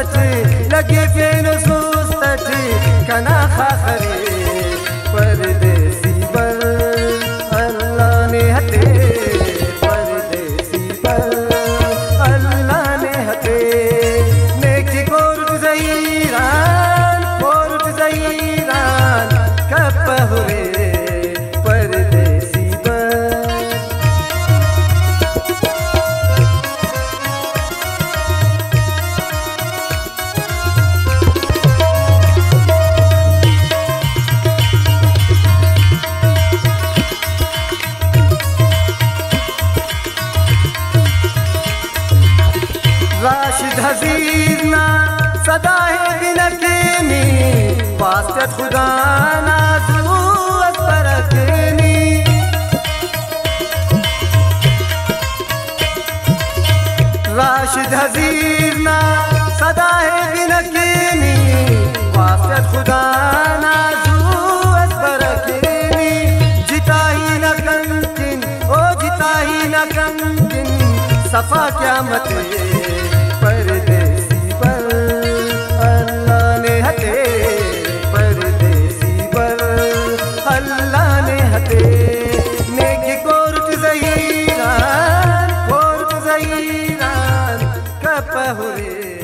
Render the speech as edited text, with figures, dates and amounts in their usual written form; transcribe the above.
लगी फे नुसूस कना खाखरे परदेसी बर अल्लाह ने हते परदेसी बर अल्लाह ने हते नेकी कोरुट ज़हीरान कप हुए परदेसी बर राशिद हज़ीर ना सदा है बिनकीनी वास्ते खुदा ना ज़रूरत परखनी राशिद हज़ीर ना सदा है बिनकीनी वास्ते खुदा ना ज़रूरत परखनी जिता ही न कंकिन ओ जिता ही न कंकिन सफा क्या मत परदेसी बर अल्लाह ने हते परदेसी बर अल्लाह ने हते नेकी कोरुट ज़हीरान कप हुए।